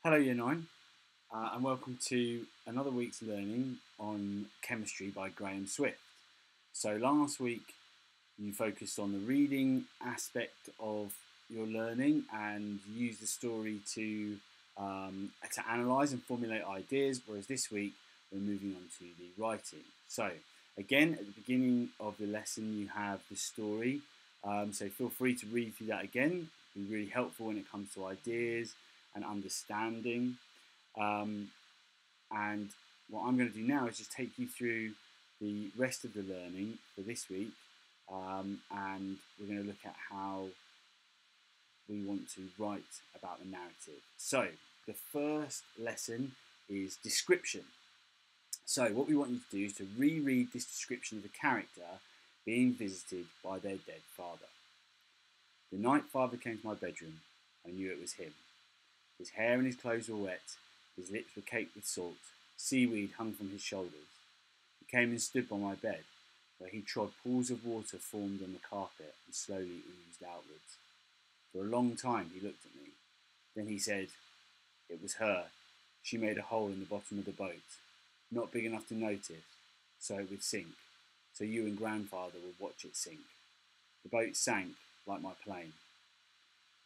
Hello Year 9 and welcome to another week's learning on chemistry by Graham Swift. So last week you focused on the reading aspect of your learning and used the story to analyse and formulate ideas, whereas this week we're moving on to the writing. So again, at the beginning of the lesson you have the story, so feel free to read through that again. It'll be really helpful when it comes to ideas and understanding. And what I'm going to do now is just take you through the rest of the learning for this week, and we're going to look at how we want to write about the narrative. So the first lesson is description. So what we want you to do is to reread this description of a character being visited by their dead father. The night father came to my bedroom, I knew it was him. His hair and his clothes were wet, his lips were caked with salt, seaweed hung from his shoulders. He came and stood by my bed, where he trod pools of water formed on the carpet and slowly oozed outwards. For a long time he looked at me. Then he said, "It was her. She made a hole in the bottom of the boat, not big enough to notice, so it would sink, so you and grandfather would watch it sink. The boat sank like my plane."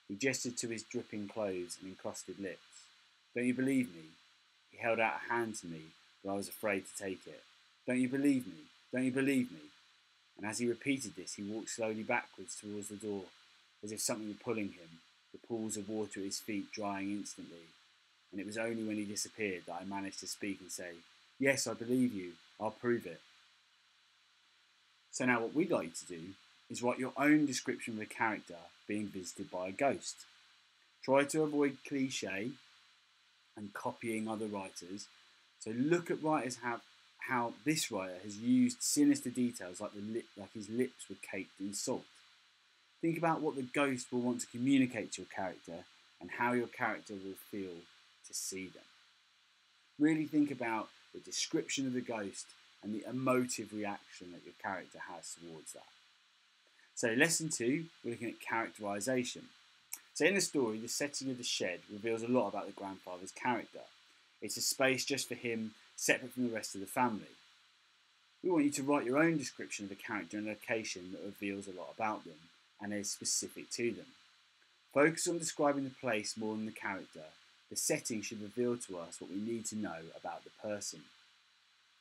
He gestured to his dripping clothes and encrusted lips. "Don't you believe me?" He held out a hand to me, but I was afraid to take it. "Don't you believe me? Don't you believe me?" And as he repeated this, he walked slowly backwards towards the door, as if something were pulling him, the pools of water at his feet drying instantly. And it was only when he disappeared that I managed to speak and say, "Yes, I believe you. I'll prove it." So now what we'd like you to do is write your own description of a character being visited by a ghost. Try to avoid cliche and copying other writers. So look at writers how this writer has used sinister details like his lips were caked in salt. Think about what the ghost will want to communicate to your character and how your character will feel to see them. Really think about the description of the ghost and the emotive reaction that your character has towards that. So lesson 2, we're looking at characterisation. So in the story, the setting of the shed reveals a lot about the grandfather's character. It's a space just for him, separate from the rest of the family. We want you to write your own description of a character and location that reveals a lot about them and is specific to them. Focus on describing the place more than the character. The setting should reveal to us what we need to know about the person.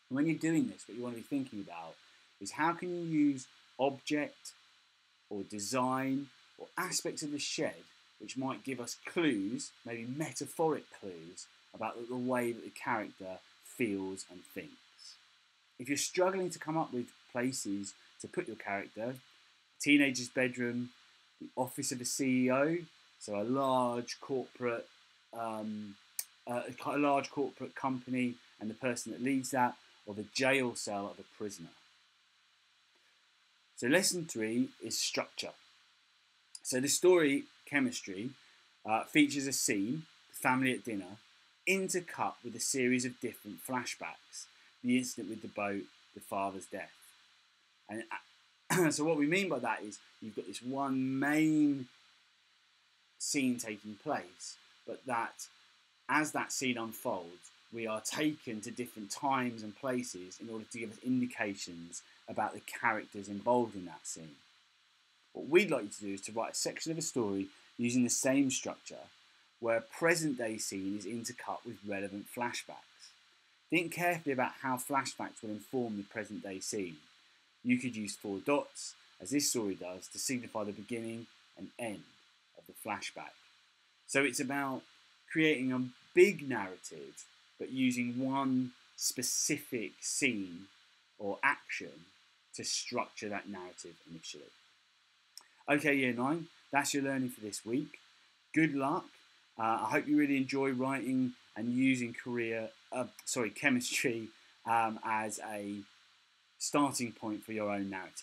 And when you're doing this, what you want to be thinking about is how can you use object or design or aspects of the shed which might give us clues, maybe metaphoric clues, about the way that the character feels and thinks. If you're struggling to come up with places to put your character, a teenager's bedroom, the office of a CEO, so a large corporate company and the person that leads that, or the jail cell of a prisoner. So lesson 3 is structure. So the story, chemistry, features a scene, the family at dinner, intercut with a series of different flashbacks. The incident with the boat, the father's death. And so what we mean by that is you've got this one main scene taking place, but that as that scene unfolds, we are taken to different times and places in order to give us indications about the characters involved in that scene. What we'd like you to do is to write a section of a story using the same structure where a present day scene is intercut with relevant flashbacks. Think carefully about how flashbacks will inform the present day scene. You could use 4 dots, as this story does, to signify the beginning and end of the flashback. So it's about creating a big narrative but using one specific scene or action to structure that narrative initially. Okay, Year 9, that's your learning for this week. Good luck. I hope you really enjoy writing and using chemistry as a starting point for your own narrative.